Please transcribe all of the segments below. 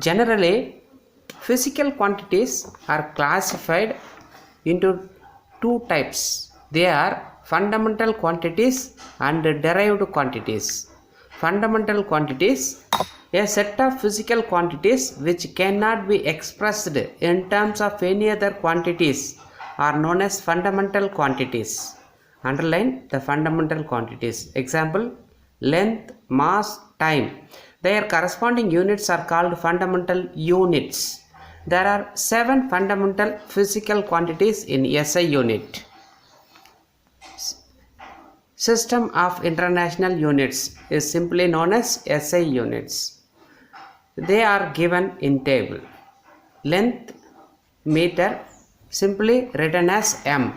Generally, physical quantities are classified into two types. They are fundamental quantities and derived quantities. Fundamental quantities, a set of physical quantities which cannot be expressed in terms of any other quantities, are known as fundamental quantities. Underline the fundamental quantities. Example: length, mass, time. Their corresponding units are called fundamental units. There are 7 fundamental physical quantities in SI unit. System of International Units is simply known as SI units. They are given in table. Length, meter, simply written as m.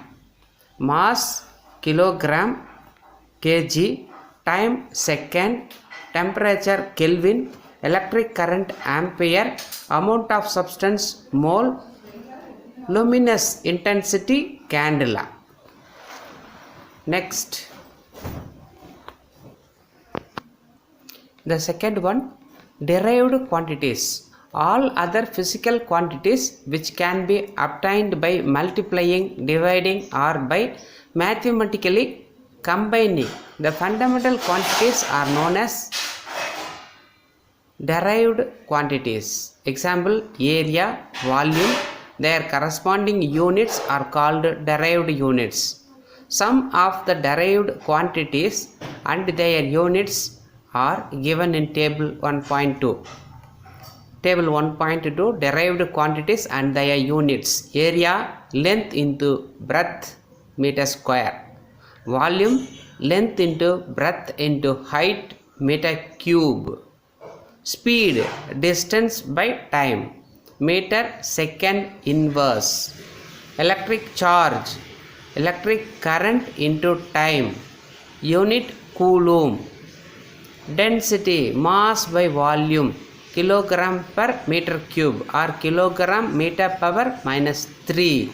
Mass, kilogram, kg. Time, second. Temperature, Kelvin. Electric current, ampere. Amount of substance, mole. Luminous intensity, candela. Next, the second one, derived quantities. All other physical quantities which can be obtained by multiplying, dividing, or by mathematically combining the fundamental quantities are known as derived quantities. Example: area, volume. Their corresponding units are called derived units. Some of the derived quantities and their units are given in table 1.2. Table 1.2, derived quantities and their units. Area, length into breadth, meter square. Volume, length into breadth into height, meter cube. Speed, distance by time, meter second inverse. Electric charge, electric current into time, unit coulomb. Density, mass by volume, kilogram per meter cube or kilogram meter power minus 3.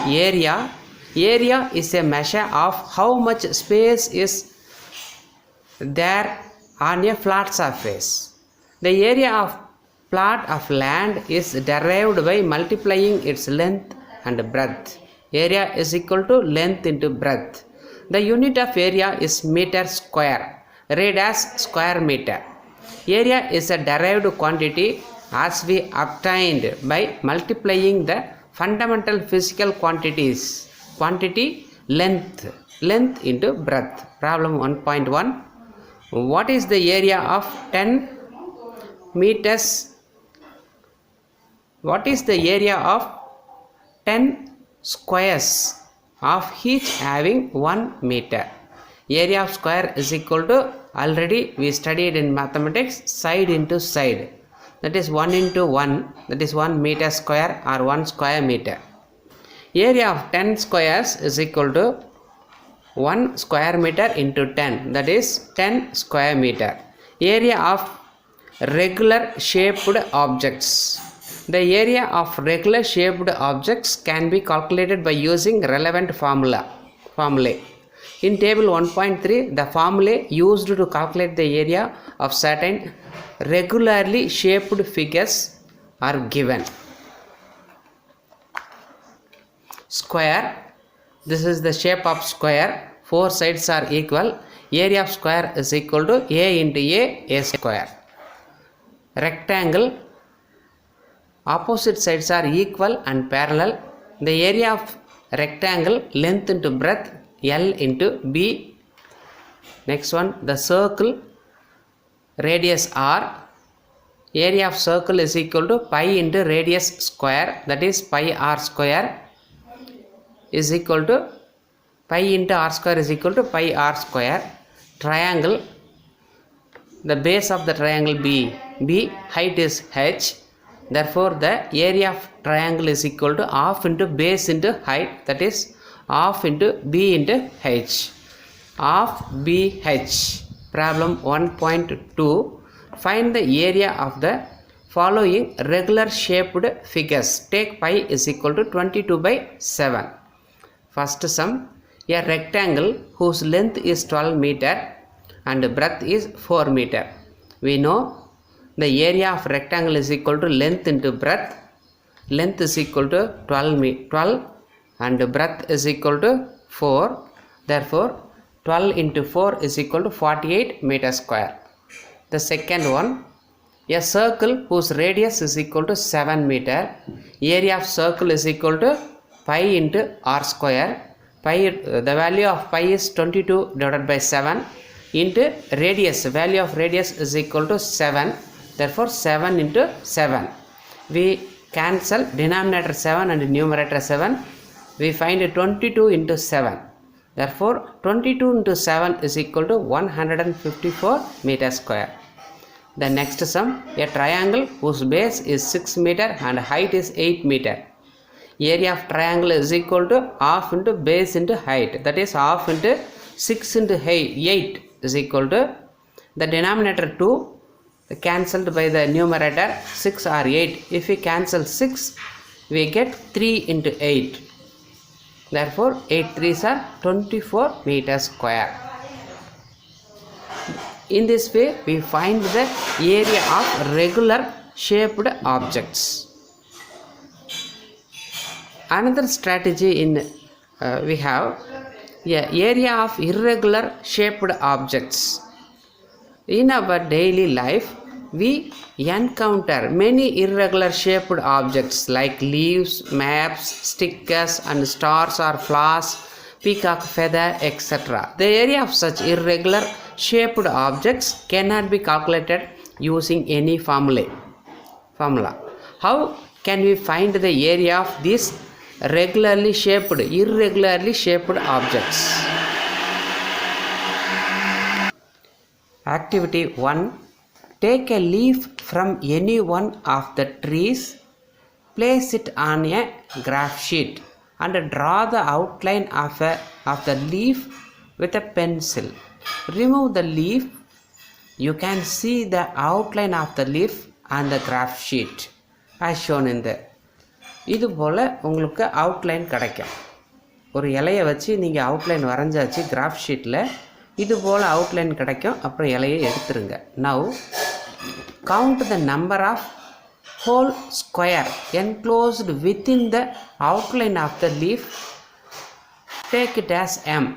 Area, area is a measure of how much space is there on a flat surface. The area of plot of land is derived by multiplying its length and breadth. Area is equal to length into breadth. The unit of area is meter square, read as square meter. Area is a derived quantity as we obtained by multiplying the fundamental physical quantities. Quantity, length, length into breadth. Problem 1.1. What is the area of 10 meters? What is the area of 10 squares of each having 1 meter? Area of square is equal to, already we studied in mathematics, side into side. That is 1 into 1, that is 1 meter square or 1 square meter. Area of 10 squares is equal to 1 square meter into 10, that is 10 square meter. Area of regular shaped objects. The area of regular shaped objects can be calculated by using relevant formulae. In table 1.3, the formulae used to calculate the area of certain regularly shaped figures are given. Square. This is the shape of square. 4 sides are equal. Area of square is equal to A into A square. Rectangle. Opposite sides are equal and parallel. The area of rectangle, length into breadth, L into B. Next one, the circle, radius R. Area of circle is equal to pi into radius square, that is pi r square is equal to pi into r square is equal to pi r square. Triangle, the base of the triangle B, height is h. Therefore, the area of triangle is equal to half into base into height, that is half into B into h. Half BH. Problem 1.2. Find the area of the following regular shaped figures. Take pi is equal to 22/7. First sum, a rectangle whose length is 12 meter and breadth is 4 meter. We know the area of rectangle is equal to length into breadth. Length is equal to 12 and breadth is equal to 4. Therefore 12 into 4 is equal to 48 meters square. The second one, a circle whose radius is equal to 7 meter. Area of circle is equal to pi into r square. Pi, the value of pi is 22 divided by 7 into radius. Value of radius is equal to 7. Therefore 7 into 7. We cancel denominator 7 and numerator 7. We find 22 into 7. Therefore 22 into 7 is equal to 154 meters square. The next sum, a triangle whose base is 6 meter and height is 8 meter. Area of triangle is equal to half into base into height, that is half into 6 into 8 is equal to the denominator 2 cancelled by the numerator 6 or 8. If we cancel 6, we get 3 into 8. Therefore 8 3s are 24 meters square. In this way we find the area of regular shaped objects. Another strategy in we have area of irregular shaped objects. In our daily life we encounter many irregular shaped objects like leaves, maps, stickers and stars or flowers, peacock feather, etc. The area of such irregular shaped objects cannot be calculated using any formula. How can we find the area of these irregularly shaped objects? Activity 1. Take a leaf from any one of the trees, place it on a graph sheet and draw the outline of the leaf with a pencil. Remove the leaf. You can see the outline of the leaf on the graph sheet as shown in the. இது போல் உங்களுக்கு outline கிடைக்கும். ஒரு இலையை வச்சு நீங்கள் outline வரைஞ்சாச்சு graph ஷீட்டில், இது போல் outline கிடைக்கும். அப்புறம் இலையை எடுத்துருங்க. Now count the number of whole square enclosed within the outline of the leaf. Take it as M.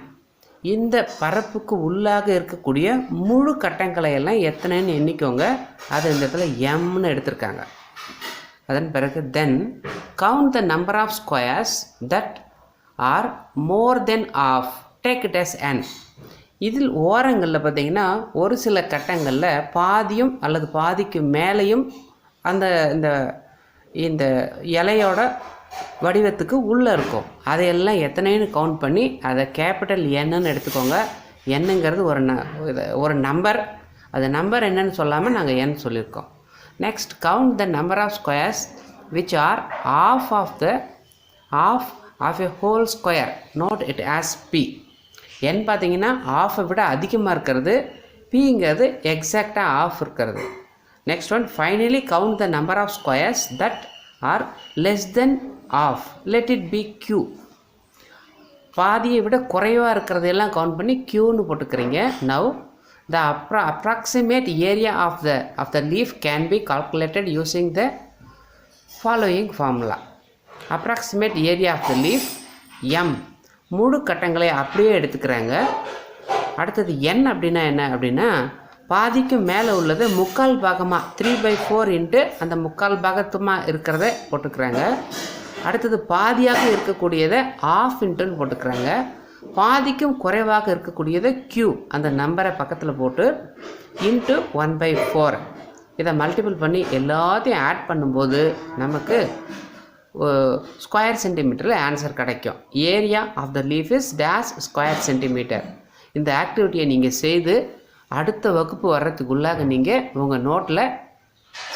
இந்த பரப்புக்கு உள்ளாக இருக்கக்கூடிய முழு கட்டங்களை எல்லாம் எத்தனைன்னு எண்ணிக்கோங்க. அது இந்த இடத்துல எம்னு எடுத்திருக்காங்க. அதன் பிறகு then count the number of squares that are more than half. Take it as N. இதில் ஓரங்களில் பார்த்திங்கன்னா ஒரு சில கட்டங்களில் பாதியும் அல்லது பாதிக்கு மேலேயும் அந்த இந்த இலையோட வடிவத்துக்கு உள்ளே இருக்கும். அதையெல்லாம் எத்தனைன்னு கவுண்ட் பண்ணி அதை கேபிட்டல் என்னன்னு எடுத்துக்கோங்க. என்னங்கிறது ஒரு நம்பர். அது நம்பர் என்னன்னு சொல்லாமல் நாங்கள் என் சொல்லியிருக்கோம். Next count the number of squares which are half of a whole square. Note it as P. n பார்த்தீங்கன்னா ஆஃபை விட அதிகமாக இருக்கிறது, பிங்கிறது எக்ஸாக்டாக ஆஃப் இருக்கிறது. Next one finally count the number of squares that are less than half. Let it be q. பாதியை விட குறைவாக இருக்கிறதெல்லாம் கவுண்ட் பண்ணி க்யூன்னு போட்டுக்கிறீங்க. Now the approximate area of the leaf can be calculated using the following formula. Approximate area of the leaf m. முழு கட்டங்களை அப்படியே எடுத்துக்கிறாங்க. அடுத்தது n அப்படின்னா என்ன அப்படின்னா பாதிக்கு மேலே உள்ளது முக்கால் பாகமாக 3/4 இன்ட்டு அந்த முக்கால் பாகத்துமாக இருக்கிறத போட்டுக்கிறாங்க. அடுத்தது பாதியாக இருக்கக்கூடியதை ஆஃப் இன்ட்டுன்னு போட்டுக்கிறாங்க. பாதிக்கும் குறைவாக இருக்கக்கூடியதை q அந்த நம்பரை பக்கத்தில் போட்டு இன்ட்டு 1/4 இதை மல்டிபிள் பண்ணி எல்லாத்தையும் ஆட் பண்ணும்போது நமக்கு ஸ்கொயர் சென்டிமீட்டரில் ஆன்சர் கிடைக்கும். Area of the leaf is dash square centimetre. இந்த ஆக்டிவிட்டியை நீங்கள் செய்து அடுத்த வகுப்பு வர்றதுக்குள்ளாக நீங்கள் உங்கள் நோட்டில்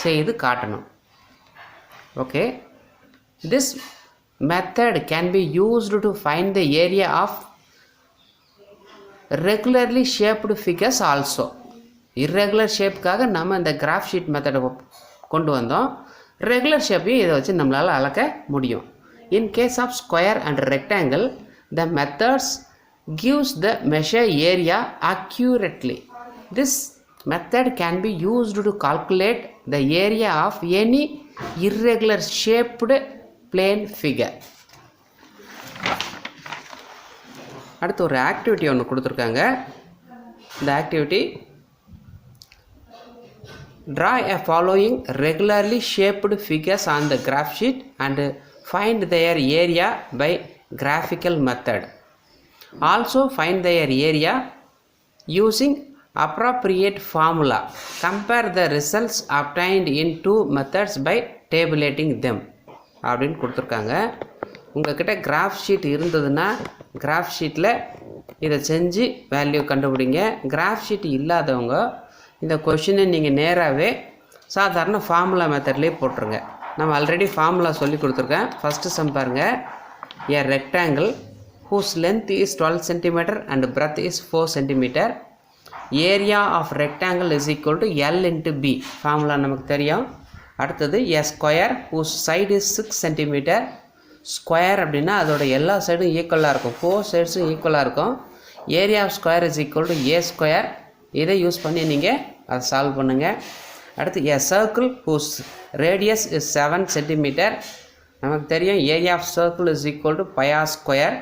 செய்து காட்டணும். Okay, this method can be used to find the area of regularly shaped figures also. Irregular ஷேப்புக்காக நம்ம இந்த கிராஃப் ஷீட் மெத்தடை கொண்டு வந்தோம். ரெகுலர் ஷேப்பையும் இதை வச்சு நம்மளால் அளக்க முடியும். In case of square and rectangle the methods gives the measure area accurately. This method can be used to calculate the area of any irregular shaped plane figure. அடுத்து ஒரு ஆக்டிவிட்டி ஒன்று கொடுத்துருக்காங்க. இந்த activity, draw a following regularly shaped figures on the graph sheet and find their area by graphical method. Also find their area using appropriate formula. Compare the results obtained in two methods by tabulating them. அப்படின்னு கொடுத்துருக்காங்க. உங்கள்கிட்ட graph sheet இருந்ததுன்னா graph ஷீட்டில் இதை செஞ்சு value கண்டுபிடிங்க. Graph sheet இல்லாதவங்க இந்த கொஷினை நீங்கள் நேராகவே சாதாரண ஃபார்முலா மெத்தட்லேயே போட்டுருங்க. நம்ம ஆல்ரெடி ஃபார்முலா சொல்லி கொடுத்துருக்கேன். ஃபஸ்ட்டு சம் பாருங்கள். A rectangle whose length is 12 cm and breadth is 4 cm. Area of rectangle is equal to L into B. Formula நமக்கு தெரியும். அடுத்தது a square whose side is 6 cm. Square அப்படின்னா அதோட எல்லா சைடும் ஈக்குவலாக இருக்கும், 4 சைட்ஸும் ஈக்குவலாக இருக்கும். Area of square is equal to A square. இதை யூஸ் பண்ணி நீங்கள் அதை சால்வ் பண்ணுங்கள். அடுத்து a circle whose radius is 7 cm. நமக்கு தெரியும் area of circle is equal to pi r square.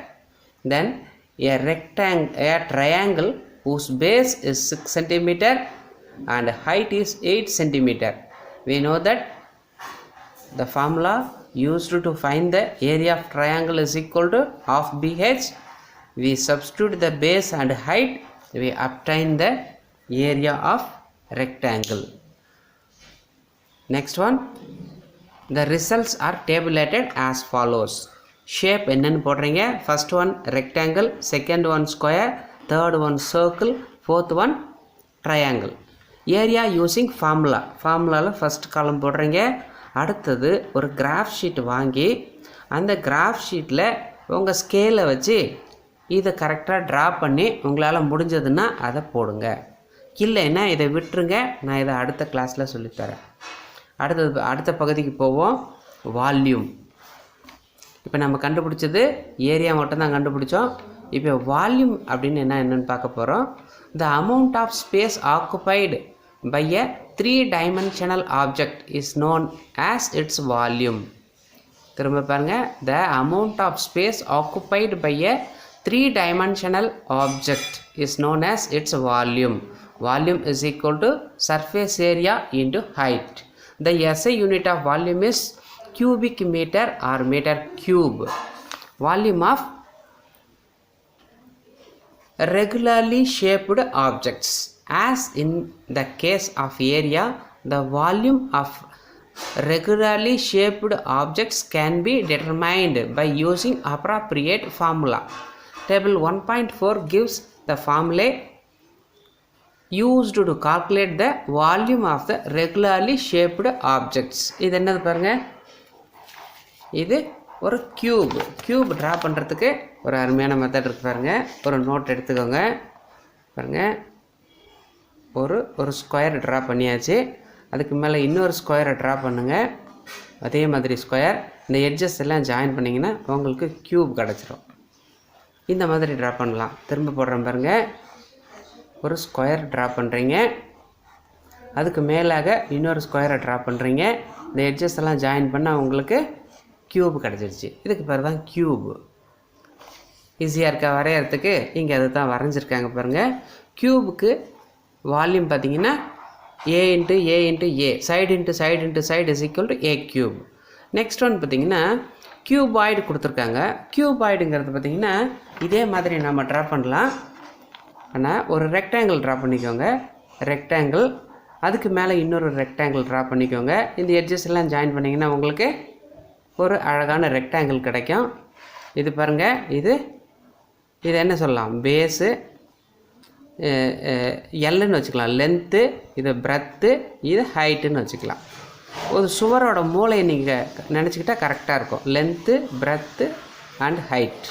Then a triangle whose base is 6 cm and height is 8 cm. We know that the formula used to find the area of triangle is equal to half BH. We substitute the base and height, we obtain the area of rectangle. Next one, the results are tabulated as follows. Shape என்னன்னு போடுறீங்க. First one rectangle, second one square, third one circle, fourth one triangle. Area using formula. ஃபார்முலாவில் first காலம் போடுறீங்க. அடுத்தது ஒரு graph sheet வாங்கி அந்த graph ஷீட்டில் உங்கள் ஸ்கேலை வச்சு இதை கரெக்டாக ட்ரா பண்ணி உங்களால் முடிஞ்சதுன்னா அதை போடுங்க. இல்லைன்னா இதை விட்டுருங்க. நான் இதை அடுத்த கிளாஸில் சொல்லித்தரேன். அடுத்த பகுதிக்கு போவோம். வால்யூம். இப்போ நம்ம கண்டுபிடிச்சது ஏரியா மட்டும்தான் கண்டுபிடிச்சோம். இப்போ வால்யூம் அப்படின்னு என்னென்னு பார்க்க போகிறோம். The amount of space occupied by a 3-dimensional object is known as its volume. திரும்ப பாருங்க. The amount of space occupied by a 3-dimensional object is known as its volume. Volume is equal to surface area into height. The SI unit of volume is cubic meter or meter cube. Volume of regularly shaped objects. As in the case of area, the volume of regularly shaped objects can be determined by using appropriate formula. Table 1.4 gives the formula used to calculate the volume of the regularly shaped objects. இது என்னது பாருங்க. இது ஒரு cube draw பண்ணுறதுக்கு ஒரு அருமையான method இருக்குது பாருங்க. ஒரு நோட் எடுத்துக்கோங்க. பாருங்க, ஒரு ஸ்கொயர் ட்ரா பண்ணியாச்சு. அதுக்கு மேலே இன்னொரு ஸ்கொயரை ட்ரா பண்ணுங்கள். அதே மாதிரி ஸ்கொயர் இந்த எட்ஜஸ் எல்லாம் ஜாயின் பண்ணிங்கன்னா உங்களுக்கு க்யூப் கிடச்சிரும். இந்த மாதிரி ட்ரா பண்ணலாம். திரும்ப போடுறேன் பாருங்கள். ஒரு ஸ்கொயர் ட்ரா பண்ணுறீங்க. அதுக்கு மேலாக இன்னொரு ஸ்கொயரை ட்ரா பண்ணுறீங்க. இந்த எட்ஜஸ் எல்லாம் ஜாயின் பண்ணால் உங்களுக்கு க்யூப் கிடச்சிருச்சு. இதுக்கு பேர் தான் க்யூப். ஈஸியாக இருக்கா வரையறதுக்கு? இங்கே அது தான் வரைஞ்சிருக்காங்க பாருங்கள். க்யூபுக்கு வால்யூம் பார்த்தீங்கன்னா a into a into a, side into side into side is equal to a cube. Next one பார்த்தீங்கன்னா கியூபாய்டு கொடுத்துருக்காங்க. கியூபாய்டுங்கிறது பார்த்தீங்கன்னா இதே மாதிரி நம்ம ட்ரா பண்ணலாம். ஆனால் ஒரு ரெக்டாங்கிள் ட்ரா பண்ணிக்கோங்க. ரெக்டாங்கிள், அதுக்கு மேலே இன்னொரு ரெக்டாங்கிள் ட்ரா பண்ணிக்கோங்க. இந்த எட்ஜஸ் எல்லாம் ஜாயின் பண்ணிங்கன்னா உங்களுக்கு ஒரு அழகான ரெக்டாங்கிள் கிடைக்கும். இது பாருங்கள். இது என்ன சொல்லலாம்? பேஸு எல்லுன்னு வச்சுக்கலாம். லென்த்து, இது பிரெத்து, இது ஹைட்டுன்னு வச்சுக்கலாம். ஒரு சுவரோட மூளையை நீங்கள் நினச்சிக்கிட்டால் கரெக்டாக இருக்கும். Length, breadth and height.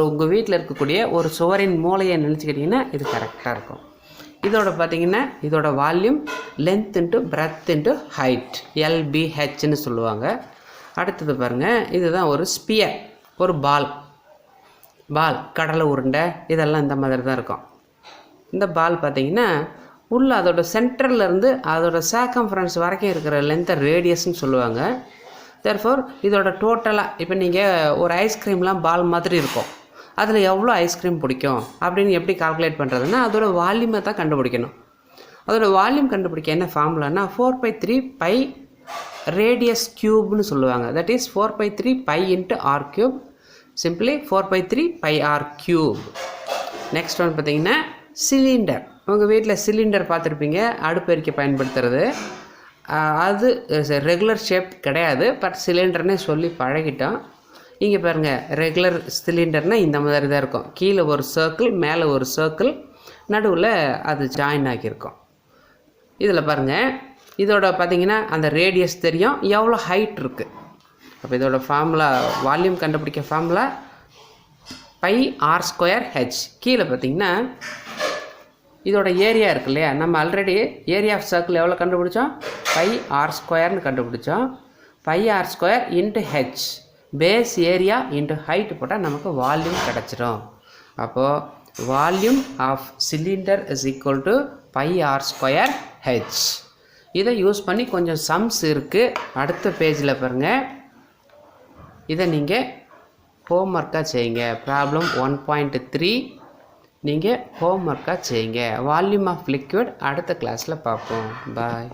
உங்கள் வீட்டில் இருக்கக்கூடிய ஒரு சுவரின் மூளையை நினச்சிக்கிட்டிங்கன்னா இது கரெக்டாக இருக்கும். இதோட பார்த்திங்கன்னா இதோட volume length into breadth into height, LBHன்னு சொல்லுவாங்க. அடுத்தது பாருங்கள், இதுதான் ஒரு ஸ்பியர், ஒரு பால், கடலை உருண்டை, இதெல்லாம் இந்த மாதிரி தான் இருக்கும். இந்த பால் பார்த்திங்கன்னா உள்ள அதோட சென்டர்லேருந்து அதோட சர்க்கம்ஃபரன்ஸ் வரைக்கும் இருக்கிற லென்த்தை ரேடியஸ்ன்னு சொல்லுவாங்க. தேர்ஃபோர் இதோட டோட்டலாக இப்போ நீங்கள் ஒரு ஐஸ்கிரீம்லாம் பால் மாதிரி இருக்கும், அதில் எவ்வளோ ஐஸ்கிரீம் பிடிக்கும் அப்படின்னு எப்படி கால்குலேட் பண்ணுறதுன்னா அதோட வால்யூமை தான் கண்டுபிடிக்கணும். அதோட வால்யூம் கண்டுபிடிக்க என்ன ஃபார்முலானா 4/3 பை ரேடியஸ் க்யூப்னு சொல்லுவாங்க. That is 4/3 pi into r cube, simply 4/3 pi r cube. Next one பார்த்தீங்கன்னா சிலிண்டர். உங்கள் வீட்டில் சிலிண்டர் பார்த்துருப்பீங்க, அடுப்பெரிக்க பயன்படுத்துறது. அது ரெகுலர் ஷேப் கிடையாது, பட் சிலிண்டர்னே சொல்லி பழகிட்டோம். இங்கே பாருங்கள், ரெகுலர் சிலிண்டர்னால் இந்த மாதிரி தான் இருக்கும். கீழே ஒரு சர்க்கிள், மேலே ஒரு சர்க்கிள், நடுவில் அது ஜாயின் ஆகியிருக்கும். இதில் பாருங்கள், இதோட பார்த்திங்கன்னா அந்த ரேடியஸ் தெரியும், எவ்வளோ ஹைட் இருக்குது. அப்போ இதோட ஃபார்முலா, வால்யூம் கண்டுபிடிக்க formula pi r square H. கீழே பார்த்திங்கன்னா இதோட ஏரியா இருக்கு இல்லையா, நம்ம ஆல்ரெடி ஏரியா ஆஃப் சர்க்கிள் எவ்வளோ கண்டுபிடிச்சோம், பை ஆர் ஸ்கொயர்னு கண்டுபிடிச்சோம். Pi r square into H, base area into height போட்டால் நமக்கு வால்யூம் கிடச்சிரும். அப்போது volume of cylinder is equal to pi r square H. இதை யூஸ் பண்ணி கொஞ்சம் சம்ஸ் இருக்குது, அடுத்த பேஜில் பாருங்கள். இதை நீங்கள் ஹோம்ஒர்க்காக செய்யுங்க. ப்ராப்ளம் 1.3 நீங்கள் ஹோம்ஒர்க்காக செய்யுங்க. வால்யூம் ஆஃப் லிக்விட் அடுத்த கிளாஸில் பார்ப்போம். பாய்.